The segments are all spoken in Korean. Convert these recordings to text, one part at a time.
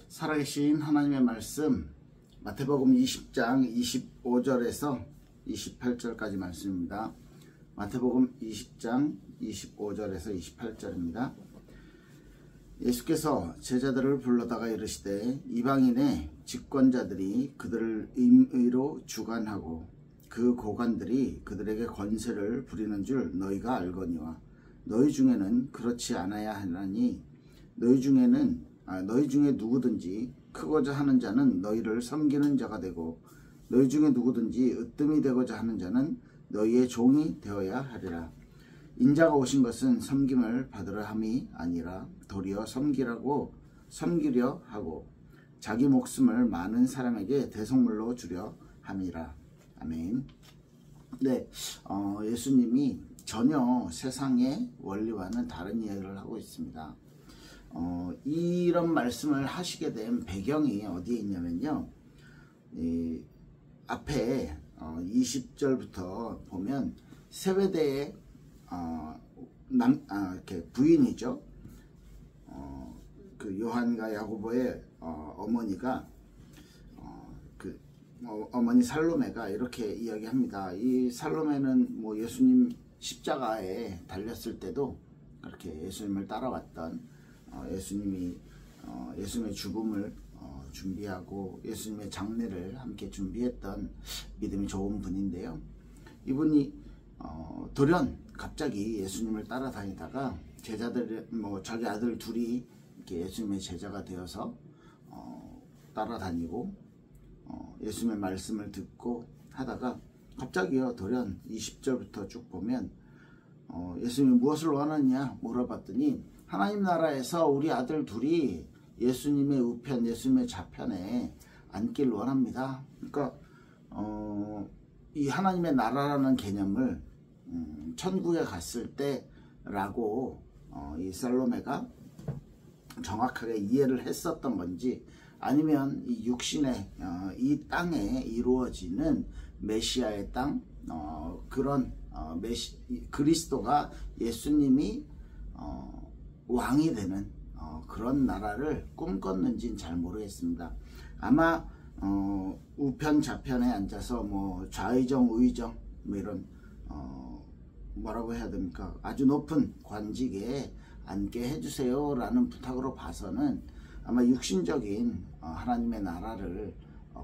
살아계신 하나님의 말씀 마태복음 20장 25절에서 28절까지 말씀입니다. 마태복음 20장 25절에서 28절입니다. 예수께서 제자들을 불러다가 이르시되 이방인의 집권자들이 그들을 임의로 주관하고 그 고관들이 그들에게 권세를 부리는 줄 너희가 알거니와 너희 중에는 그렇지 않아야 하나니 너희 중에 누구든지 크고자 하는 자는 너희를 섬기는 자가 되고 너희 중에 누구든지 으뜸이 되고자 하는 자는 너희의 종이 되어야 하리라. 인자가 오신 것은 섬김을 받으려 함이 아니라 도리어 섬기려 하고 자기 목숨을 많은 사람에게 대속물로 주려 함이라. 아멘. 네, 예수님이 전혀 세상의 원리와는 다른 이야기를 하고 있습니다. 이런 말씀을 하시게 된 배경이 어디에 있냐면요, 앞에 20절부터 보면 세베대의 이렇게 부인이죠. 그 요한과 야고보의 어머니가 어머니 살로메가 이렇게 이야기합니다. 이 살로메는 뭐 예수님 십자가에 달렸을 때도 그렇게 예수님을 따라왔던 예수님의 죽음을 준비하고 예수님의 장례를 함께 준비했던 믿음이 좋은 분인데요. 이분이 돌연 갑자기 예수님을 따라다니다가 제자들 자기 아들 둘이 이렇게 예수님의 제자가 되어서 따라다니고 예수님의 말씀을 듣고 하다가 갑자기요 돌연 20절부터 쭉 보면 예수님이 무엇을 원하느냐 물어봤더니 하나님 나라에서 우리 아들 둘이 예수님의 우편 예수님의 좌편에 앉길 원합니다. 그러니까 이 하나님의 나라라는 개념을 천국에 갔을 때라고 이 살로메가 정확하게 이해를 했었던 건지 아니면 이 육신의 이 땅에 이루어지는 메시아의 땅 그런 그리스도가 예수님이 왕이 되는 그런 나라를 꿈꿨는지는 잘 모르겠습니다. 아마 우편 좌편에 앉아서 뭐 좌의정 우의정 뭐 이런 뭐라고 해야 됩니까? 아주 높은 관직에 앉게 해주세요 라는 부탁으로 봐서는 아마 육신적인 하나님의 나라를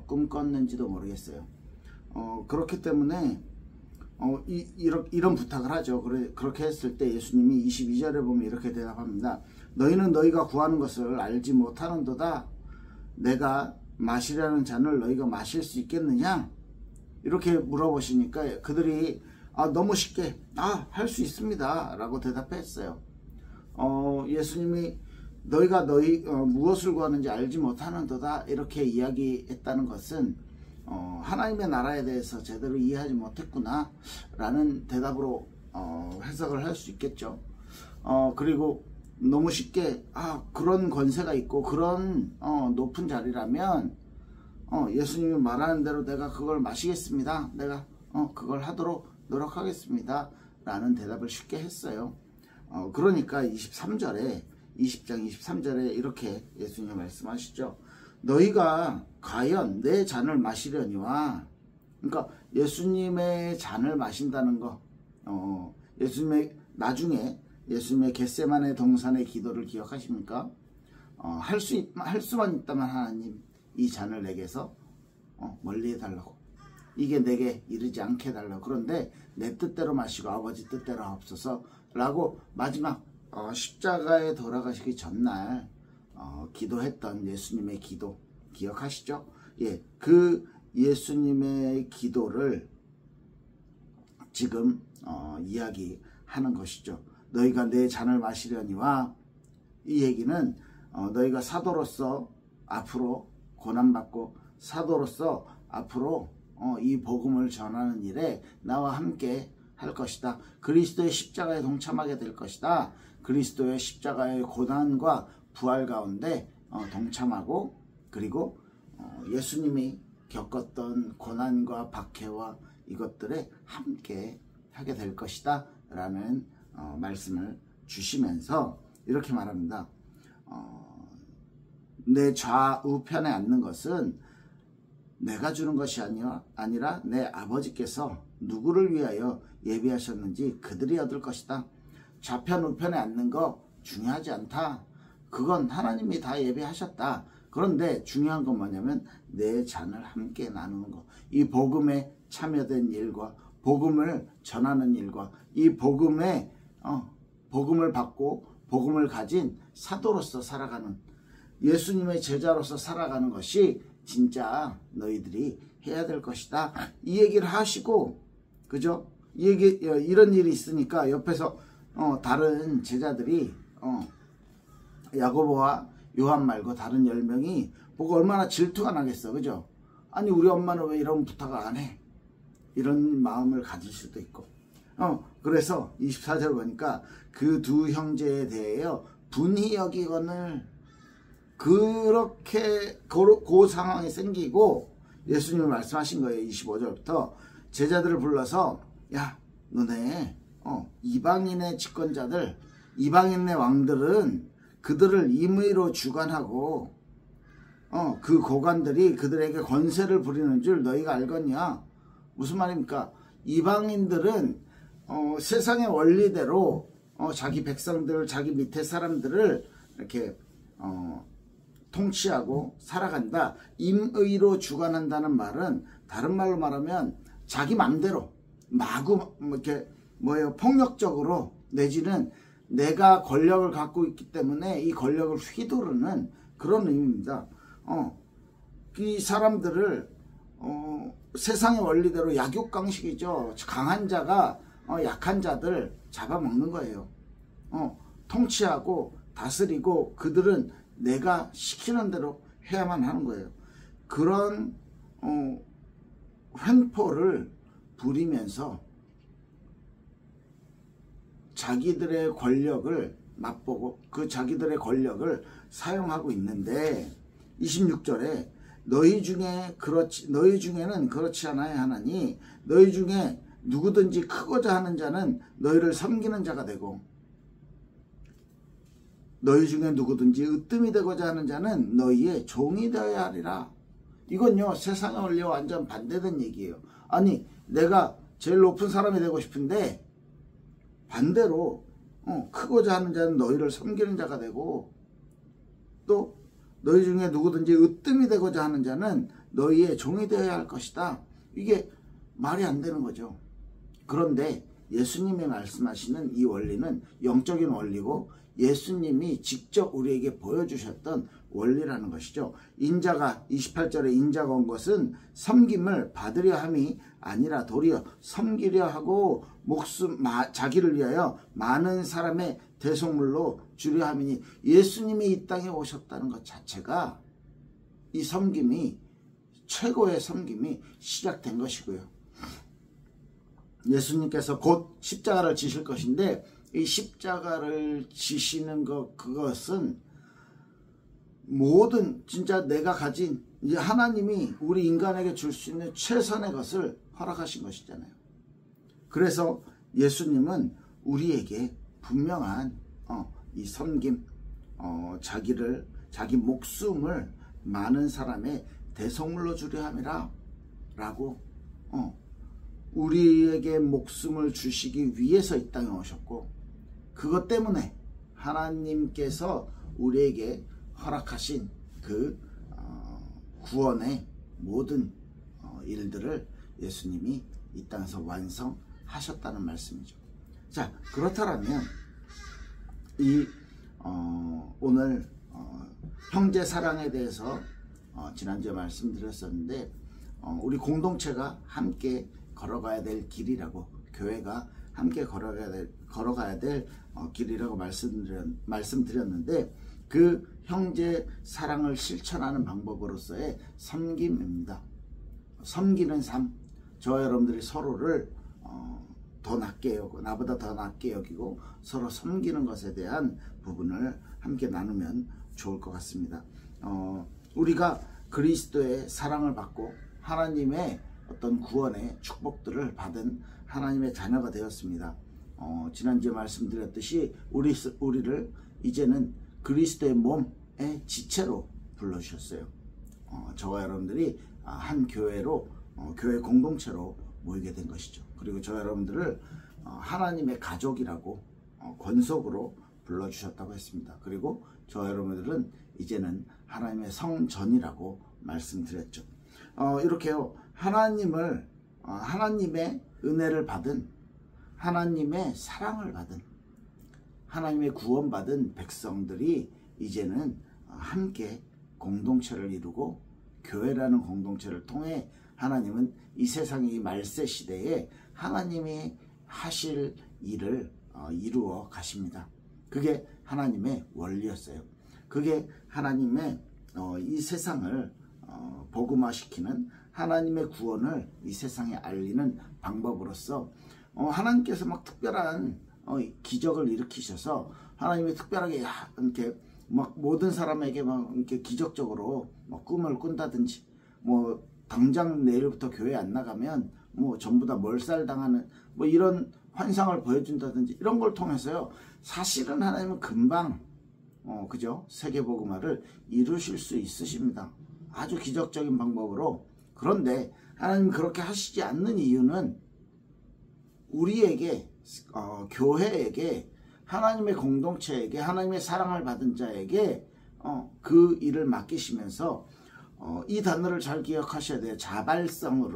꿈꿨는지도 모르겠어요. 그렇기 때문에 이런 부탁을 하죠. 그렇게 했을 때 예수님이 22절에 보면 이렇게 대답합니다. 너희는 너희가 구하는 것을 알지 못하는도다. 내가 마시려는 잔을 너희가 마실 수 있겠느냐? 이렇게 물어보시니까 그들이 너무 쉽게 할 수 있습니다 라고 대답했어요. 예수님이 너희가 무엇을 구하는지 알지 못하는도다 이렇게 이야기했다는 것은 하나님의 나라에 대해서 제대로 이해하지 못했구나 라는 대답으로 해석을 할 수 있겠죠. 그리고 너무 쉽게 그런 권세가 있고 그런 높은 자리라면 예수님이 말하는 대로 내가 그걸 마시겠습니다. 내가 그걸 하도록 노력하겠습니다 라는 대답을 쉽게 했어요. 그러니까 20장 23절에 이렇게 예수님이 말씀하시죠. 너희가 과연 내 잔을 마시려니와, 그러니까 예수님의 잔을 마신다는 거, 나중에 예수님의 겟세마네 동산의 기도를 기억하십니까? 할 수만 있다면 하나님 이 잔을 내게서 멀리 해달라고, 이게 내게 이르지 않게 해달라고, 그런데 내 뜻대로 마시고 아버지 뜻대로 하옵소서 라고 마지막 십자가에 돌아가시기 전날 기도했던 예수님의 기도 기억하시죠? 예, 그 예수님의 기도를 지금 이야기하는 것이죠. 너희가 내 잔을 마시려니와, 이 얘기는 너희가 사도로서 앞으로 고난받고 사도로서 앞으로 이 복음을 전하는 일에 나와 함께 할 것이다. 그리스도의 십자가에 동참하게 될 것이다. 그리스도의 십자가의 고난과 부활 가운데 동참하고, 그리고 예수님이 겪었던 고난과 박해와 이것들에 함께 하게 될 것이다 라는 말씀을 주시면서 이렇게 말합니다. 내 좌우편에 앉는 것은 내가 주는 것이 아니라 내 아버지께서 누구를 위하여 예비하셨는지 그들이 얻을 것이다. 좌편 우편에 앉는 거 중요하지 않다. 그건 하나님이 다 예비하셨다. 그런데 중요한 건 뭐냐면 내 잔을 함께 나누는 거. 이 복음에 참여된 일과 복음을 전하는 일과 이 복음을 받고 복음을 가진 사도로서 살아가는, 예수님의 제자로서 살아가는 것이 진짜 너희들이 해야 될 것이다. 이 얘기를 하시고, 그죠? 이런 일이 있으니까 옆에서 다른 제자들이 야고보와 요한 말고 다른 10명이 보고 얼마나 질투가 나겠어. 그죠? 아니 우리 엄마는 왜 이런 부탁을 안 해? 이런 마음을 가질 수도 있고. 그래서 24절 보니까 그 두 형제에 대하여 분이 여기거늘, 그렇게 그 상황이 생기고 예수님이 말씀하신 거예요. 25절부터 제자들을 불러서 야 너네 이방인의 집권자들, 이방인의 왕들은 그들을 임의로 주관하고 그 고관들이 그들에게 권세를 부리는 줄 너희가 알거냐. 무슨 말입니까? 이방인들은 세상의 원리대로 자기 백성들, 자기 밑에 사람들을 이렇게 통치하고 살아간다. 임의로 주관한다는 말은 다른 말로 말하면 자기 맘대로 마구 이렇게 폭력적으로, 내지는 내가 권력을 갖고 있기 때문에 이 권력을 휘두르는 그런 의미입니다. 이 사람들을 세상의 원리대로 약육강식이죠. 강한 자가 약한 자들 잡아먹는 거예요. 통치하고 다스리고 그들은 내가 시키는 대로 해야만 하는 거예요. 그런 횡포를 부리면서 자기들의 권력을 맛보고 그 자기들의 권력을 사용하고 있는데, 26절에 너희 중에는 그렇지 않아야 하나니 너희 중에 누구든지 크고자 하는 자는 너희를 섬기는 자가 되고, 너희 중에 누구든지 으뜸이 되고자 하는 자는 너희의 종이 되어야 하리라. 이건요 세상의 원리와 완전 반대된 얘기예요. 아니 내가 제일 높은 사람이 되고 싶은데 반대로 크고자 하는 자는 너희를 섬기는 자가 되고, 또 너희 중에 누구든지 으뜸이 되고자 하는 자는 너희의 종이 되어야 할 것이다. 이게 말이 안 되는 거죠. 그런데 예수님이 말씀하시는 이 원리는 영적인 원리고 예수님이 직접 우리에게 보여주셨던 원리라는 것이죠. 인자가 28절에 인자가 온 것은 섬김을 받으려 함이 아니라 도리어 섬기려 하고 자기를 위하여 많은 사람의 대속물로 주려 함이니, 예수님이 이 땅에 오셨다는 것 자체가 이 섬김이, 최고의 섬김이 시작된 것이고요. 예수님께서 곧 십자가를 지실 것인데 이 십자가를 지시는 그것은 모든 진짜 내가 가진, 이제 하나님이 우리 인간에게 줄 수 있는 최선의 것을 허락하신 것이잖아요. 그래서 예수님은 우리에게 분명한 이 섬김, 자기 목숨을 많은 사람의 대속물로 주려 함이라 라고 우리에게 목숨을 주시기 위해서 이 땅에 오셨고, 그것 때문에 하나님께서 우리에게 허락하신 그 구원의 모든 일들을 예수님이 이 땅에서 완성하셨다는 말씀이죠. 자, 그렇다면 이 오늘 형제 사랑에 대해서 지난주에 말씀드렸었는데, 우리 함께 걸어가야 될 길이라고, 교회가 함께 걸어가야 될 길이라고 말씀드렸는데, 그 형제 사랑을 실천하는 방법으로서의 섬김입니다. 섬기는 삶, 저와 여러분들이 서로를 더 낮게 여기고, 나보다 더 낮게 여기고 서로 섬기는 것에 대한 부분을 함께 나누면 좋을 것 같습니다. 우리가 그리스도의 사랑을 받고 하나님의 어떤 구원의 축복들을 받은 하나님의 자녀가 되었습니다. 지난주에 말씀드렸듯이 우리를 이제는 그리스도의 몸의 지체로 불러주셨어요. 저와 여러분들이 한 교회로 교회 공동체로 모이게 된 것이죠. 그리고 저와 여러분들을 하나님의 가족이라고 권속으로 불러주셨다고 했습니다. 그리고 저와 여러분들은 이제는 하나님의 성전이라고 말씀드렸죠. 이렇게요, 하나님의 은혜를 받은, 하나님의 사랑을 받은, 하나님의 구원받은 백성들이 이제는 함께 공동체를 이루고 교회라는 공동체를 통해 하나님은 이 세상의 말세 시대에 하나님이 하실 일을 이루어 가십니다. 그게 하나님의 원리였어요. 그게 하나님의 이 세상을 복음화시키는, 하나님의 구원을 이 세상에 알리는 방법으로서 하나님께서 막 특별한 기적을 일으키셔서 하나님이 특별하게 이렇게 막 모든 사람에게 막 이렇게 기적적으로 뭐 꿈을 꾼다든지, 뭐 당장 내일부터 교회 안 나가면 뭐 전부 다 몰살당하는 뭐 이런 환상을 보여준다든지, 이런 걸 통해서요, 사실은 하나님은 금방 그죠? 세계복음화를 이루실 수 있으십니다. 아주 기적적인 방법으로. 그런데 하나님 그렇게 하시지 않는 이유는 우리에게, 교회에게, 하나님의 공동체에게, 하나님의 사랑을 받은 자에게 그 일을 맡기시면서 이 단어를 잘 기억하셔야 돼요. 자발성을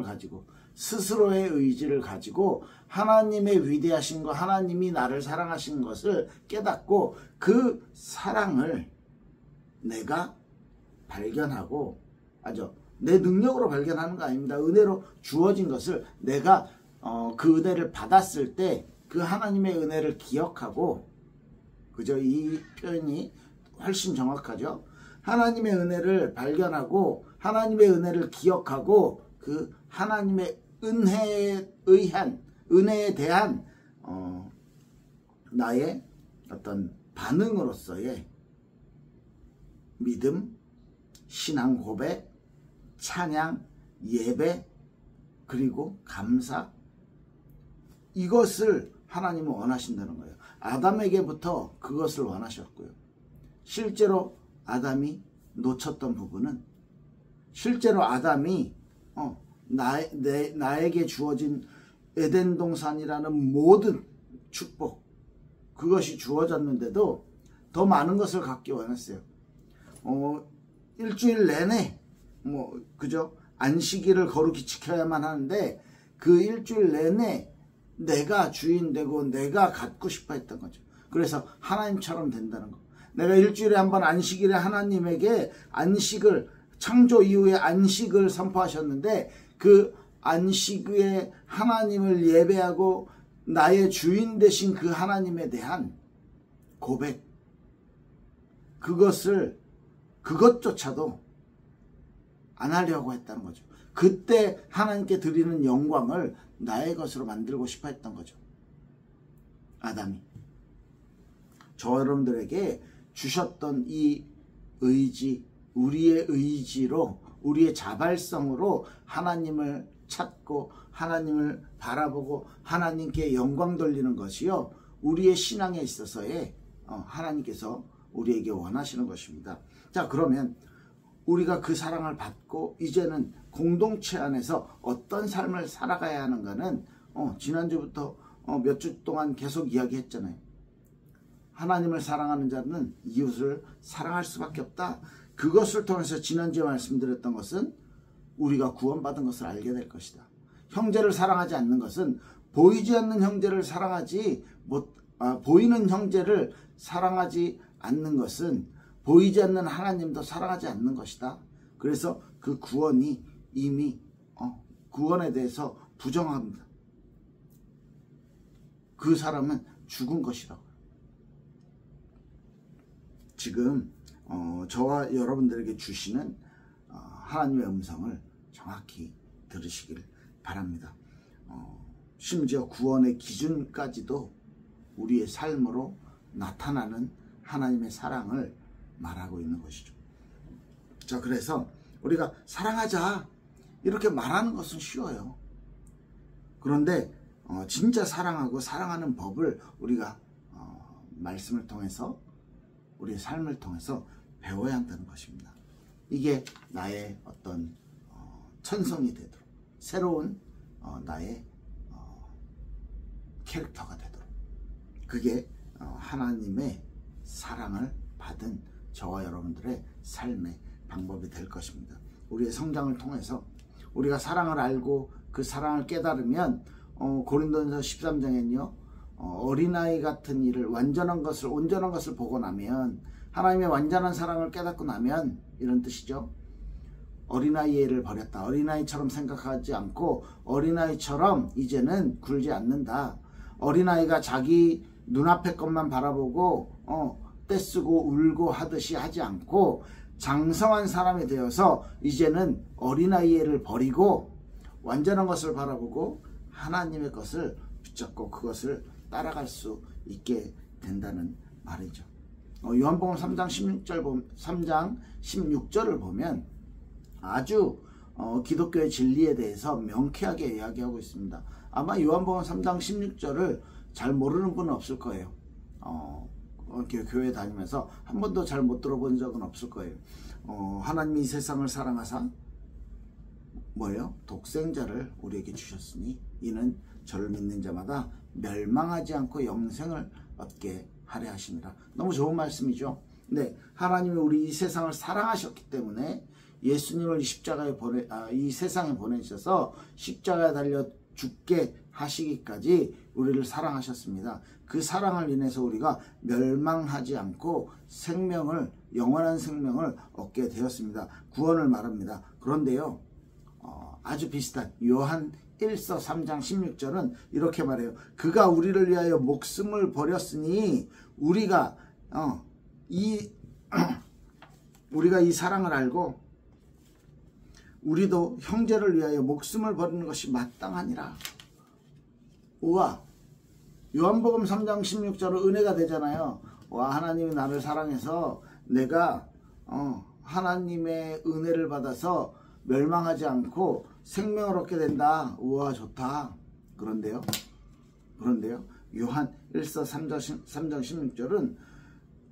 가지고, 스스로의 의지를 가지고 하나님의 위대하신 것, 하나님이 나를 사랑하신 것을 깨닫고 그 사랑을 내가 발견하고, 내 능력으로 발견하는 거 아닙니다. 은혜로 주어진 것을 내가 그 은혜를 받았을 때 그 하나님의 은혜를 기억하고, 그죠? 이 표현이 훨씬 정확하죠? 하나님의 은혜를 발견하고 하나님의 은혜를 기억하고 그 하나님의 은혜에 대한 나의 어떤 반응으로서의 믿음, 신앙 고백, 찬양, 예배, 그리고 감사, 이것을 하나님은 원하신다는 거예요. 아담에게부터 그것을 원하셨고요. 실제로 아담이 놓쳤던 부분은, 실제로 아담이 나에게 주어진 에덴 동산이라는 모든 축복, 그것이 주어졌는데도 더 많은 것을 갖기 원했어요. 일주일 내내 그죠? 안식일을 거룩히 지켜야만 하는데 그 일주일 내내 내가 주인 되고 내가 갖고 싶어 했던 거죠. 그래서 하나님처럼 된다는 거. 내가 일주일에 한 번 안식일에 하나님에게 안식을, 창조 이후에 안식을 선포하셨는데 그 안식에 하나님을 예배하고 나의 주인 되신 그 하나님에 대한 고백, 그것조차도 안 하려고 했다는 거죠. 그때 하나님께 드리는 영광을 나의 것으로 만들고 싶어 했던 거죠. 아담이. 저 여러분들에게 주셨던 이 의지, 우리의 의지로, 우리의 자발성으로 하나님을 찾고 하나님을 바라보고 하나님께 영광 돌리는 것이요, 우리의 신앙에 있어서의 하나님께서 우리에게 원하시는 것입니다. 자, 그러면 우리가 그 사랑을 받고 이제는 공동체 안에서 어떤 삶을 살아가야 하는가는 지난주부터 몇 주 동안 계속 이야기했잖아요. 하나님을 사랑하는 자는 이웃을 사랑할 수밖에 없다. 그것을 통해서 지난주에 말씀드렸던 것은 우리가 구원받은 것을 알게 될 것이다. 형제를 사랑하지 않는 것은 보이지 않는 형제를 보이는 형제를 사랑하지 않는 것은 보이지 않는 하나님도 사랑하지 않는 것이다. 그래서 그 구원이 이미 구원에 대해서 부정합니다. 그 사람은 죽은 것이라고요. 지금 저와 여러분들에게 주시는 하나님의 음성을 정확히 들으시길 바랍니다. 심지어 구원의 기준까지도 우리의 삶으로 나타나는 하나님의 사랑을 말하고 있는 것이죠. 자, 그래서 우리가 사랑하자 이렇게 말하는 것은 쉬워요. 그런데 진짜 사랑하고 사랑하는 법을 우리가 말씀을 통해서, 우리의 삶을 통해서 배워야 한다는 것입니다. 이게 나의 어떤 천성이 되도록, 새로운 나의 캐릭터가 되도록, 그게 하나님의 사랑을 받은 저와 여러분들의 삶의 방법이 될 것입니다. 우리의 성장을 통해서 우리가 사랑을 알고 그 사랑을 깨달으면 고린도전서 13장에는요 어린아이 같은 일을 온전한 것을 보고 나면, 하나님의 완전한 사랑을 깨닫고 나면, 이런 뜻이죠. 어린아이를 버렸다. 어린아이처럼 생각하지 않고 어린아이처럼 이제는 굴지 않는다. 어린아이가 자기 눈앞의 것만 바라보고 떼쓰고 울고 하듯이 하지 않고 장성한 사람이 되어서 이제는 어린아이를 버리고 완전한 것을 바라보고 하나님의 것을 붙잡고 그것을 따라갈 수 있게 된다는 말이죠. 요한복음 3장 16절을 보면 아주 기독교의 진리에 대해서 명쾌하게 이야기하고 있습니다. 아마 요한복음 3장 16절을 잘 모르는 분은 없을 거예요. 교회 다니면서 한 번도 잘 못 들어본 적은 없을 거예요. 하나님이 이 세상을 사랑하사 뭐예요? 독생자를 우리에게 주셨으니 이는 저를 믿는 자마다 멸망하지 않고 영생을 얻게 하려 하심이라. 너무 좋은 말씀이죠. 네, 하나님이 우리 이 세상을 사랑하셨기 때문에 예수님을 이 세상에 보내셔서 십자가에 달려 죽게 하시기까지 우리를 사랑하셨습니다. 그 사랑을 인해서 우리가 멸망하지 않고 영원한 생명을 얻게 되었습니다. 구원을 말합니다. 그런데요, 아주 비슷한 요한 1서 3장 16절은 이렇게 말해요. 그가 우리를 위하여 목숨을 버렸으니 우리가 이 사랑을 알고 우리도 형제를 위하여 목숨을 버리는 것이 마땅하니라. 우와, 요한복음 3장 16절은 은혜가 되잖아요. 와, 하나님이 나를 사랑해서 내가 하나님의 은혜를 받아서 멸망하지 않고 생명을 얻게 된다. 우와, 좋다. 그런데요 요한 1서 3장 16절은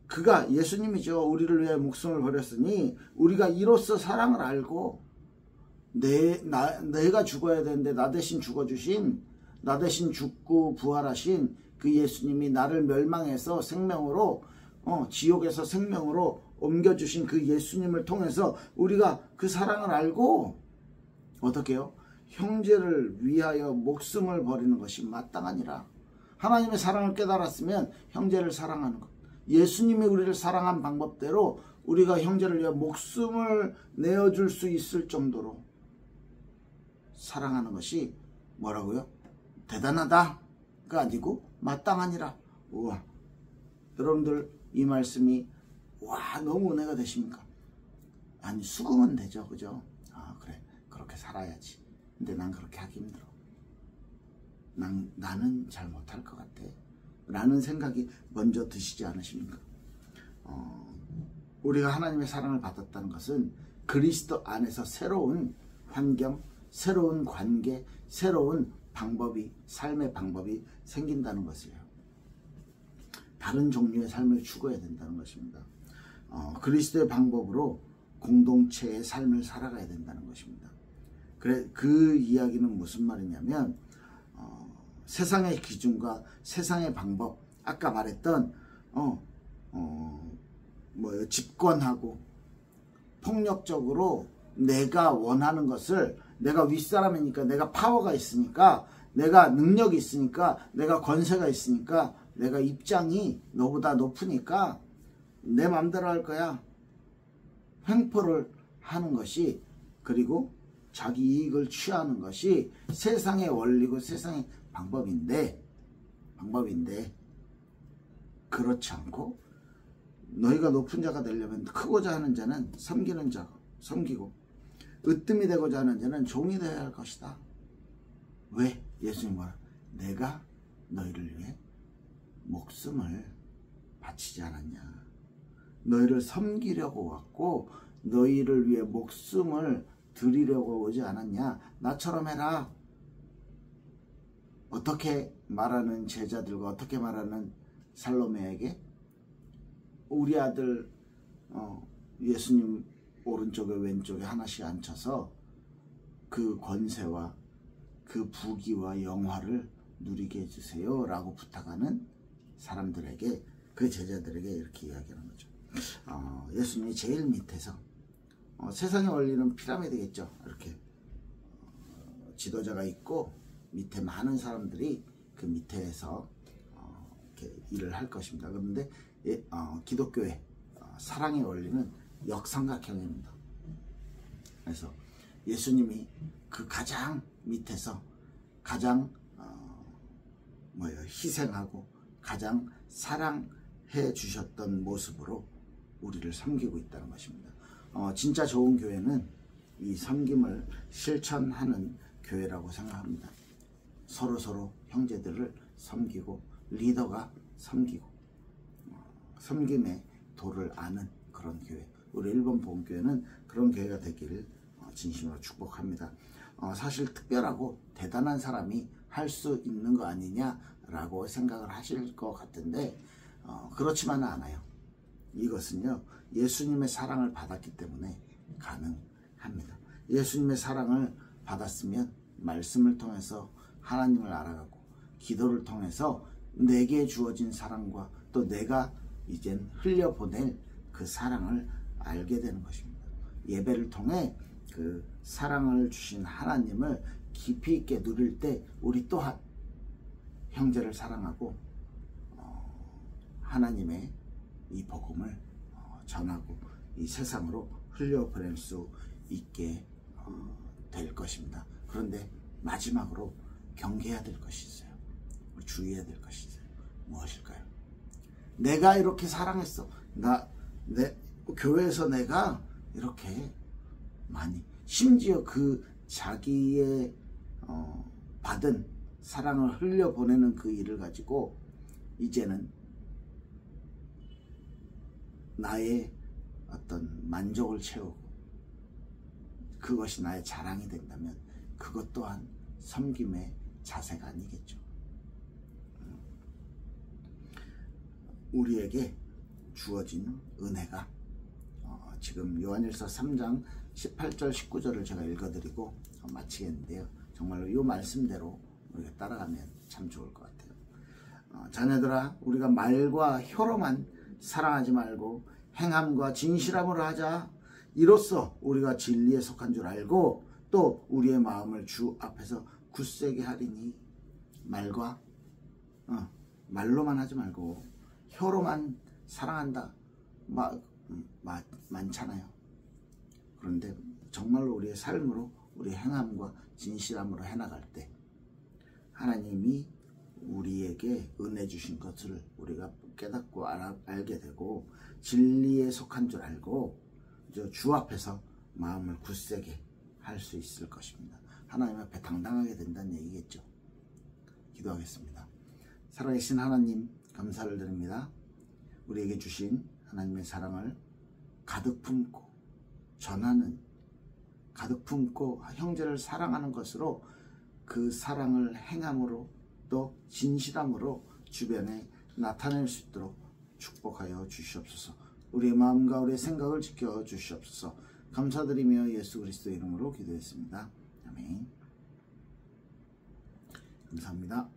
그가, 예수님이죠, 우리를 위해 목숨을 버렸으니 우리가 이로써 사랑을 알고 내가 죽어야 되는데 나 대신 죽어주신, 나 대신 죽고 부활하신 그 예수님이 나를 멸망해서 생명으로 지옥에서 생명으로 옮겨주신 그 예수님을 통해서 우리가 그 사랑을 알고 어떻게 해요? 형제를 위하여 목숨을 버리는 것이 마땅하니라. 하나님의 사랑을 깨달았으면 형제를 사랑하는 것, 예수님이 우리를 사랑한 방법대로 우리가 형제를 위해 목숨을 내어줄 수 있을 정도로 사랑하는 것이 뭐라고요? 대단하다가 아니고 마땅하니라. 우와, 여러분들 이 말씀이 너무 은혜가 되십니까? 아니, 수긍은 되죠, 그죠? 그래, 그렇게 살아야지. 근데 난 그렇게 하기 힘들어. 나는 잘 못할 것 같아 라는 생각이 먼저 드시지 않으십니까? 우리가 하나님의 사랑을 받았다는 것은 그리스도 안에서 새로운 환경, 새로운 관계, 새로운 방법이, 삶의 방법이 생긴다는 것이에요. 다른 종류의 삶을 추구해야 된다는 것입니다. 그리스도의 방법으로 공동체의 삶을 살아가야 된다는 것입니다. 그 이야기는 무슨 말이냐면 세상의 기준과 세상의 방법, 아까 말했던 집권하고 폭력적으로 내가 원하는 것을, 내가 윗사람이니까, 내가 파워가 있으니까, 내가 능력이 있으니까, 내가 권세가 있으니까, 내가 입장이 너보다 높으니까 내 맘대로 할 거야. 횡포를 하는 것이, 그리고 자기 이익을 취하는 것이 세상의 원리고 세상의 방법인데 그렇지 않고 너희가 높은 자가 되려면 크고자 하는 자는 섬기고 으뜸이 되고자 하는 자는 종이 되어야 할 것이다. 왜? 예수님 말은 내가 너희를 위해 목숨을 바치지 않았냐. 너희를 섬기려고 왔고 너희를 위해 목숨을 드리려고 오지 않았냐. 나처럼 해라. 어떻게 말하는 제자들과 어떻게 말하는 살로메에게 우리 아들 예수님 오른쪽에 왼쪽에 하나씩 앉혀서 그 권세와 그 부귀와 영화를 누리게 해주세요 라고 부탁하는 사람들에게, 그 제자들에게 이렇게 이야기하는 거죠. 예수님이 제일 밑에서, 세상의 원리는 피라미드겠죠. 이렇게 지도자가 있고 밑에 많은 사람들이 그 밑에서 이렇게 일을 할 것입니다. 그런데 기독교의 사랑의 원리는 역삼각형입니다. 그래서 예수님이 그 가장 밑에서 가장 희생하고 가장 사랑해 주셨던 모습으로 우리를 섬기고 있다는 것입니다. 진짜 좋은 교회는 이 섬김을 실천하는 교회라고 생각합니다. 서로 형제들을 섬기고 리더가 섬기고 섬김의 도를 아는 그런 교회, 우리 일본 본교회는 그런 교회가 되길 진심으로 축복합니다. 사실 특별하고 대단한 사람이 할 수 있는 거 아니냐라고 생각을 하실 것 같은데 그렇지만은 않아요. 이것은요, 예수님의 사랑을 받았기 때문에 가능합니다. 예수님의 사랑을 받았으면 말씀을 통해서 하나님을 알아가고 기도를 통해서 내게 주어진 사랑과 또 내가 이젠 흘려보낼 그 사랑을 알게 되는 것입니다. 예배를 통해 그 사랑을 주신 하나님을 깊이 있게 누릴 때 우리 또한 형제를 사랑하고 하나님의 이 복음을 전하고 이 세상으로 흘려보낼 수 있게 될 것입니다. 그런데 마지막으로 경계해야 될 것이 있어요. 주의해야 될 것이 있어요. 무엇일까요? 내가 이렇게 사랑했어. 내 교회에서 내가 이렇게 많이, 심지어 그 자기의 받은 사랑을 흘려보내는 그 일을 가지고 이제는 나의 어떤 만족을 채우고 그것이 나의 자랑이 된다면 그것 또한 섬김의 자세가 아니겠죠. 우리에게 주어진 은혜가 지금 요한일서 3장 18절 19절을 제가 읽어드리고 마치겠는데요. 정말로 이 말씀대로 우리가 따라가면 참 좋을 것 같아요. 자녀들아, 우리가 말과 혀로만 사랑하지 말고 행함과 진실함으로 하자. 이로써 우리가 진리에 속한 줄 알고 또 우리의 마음을 주 앞에서 굳세게 하리니. 말로만 하지 말고 혀로만 사랑한다 많잖아요. 그런데 정말로 우리의 삶으로 우리의 행함과 진실함으로 해나갈 때 하나님이 우리에게 은혜 주신 것을 우리가 깨닫고 알게 되고 진리에 속한 줄 알고 주 앞에서 마음을 굳세게 할 수 있을 것입니다. 하나님 앞에 당당하게 된다는 얘기겠죠. 기도하겠습니다. 살아계신 하나님, 감사를 드립니다. 우리에게 주신 하나님의 사랑을 가득 품고 전하는, 가득 품고 형제를 사랑하는 것으로 그 사랑을 행함으로 또 진실함으로 주변에 나타낼 수 있도록 축복하여 주시옵소서. 우리의 마음과 우리의 생각을 지켜 주시옵소서. 감사드리며 예수 그리스도 이름으로 기도했습니다. 아멘. 감사합니다.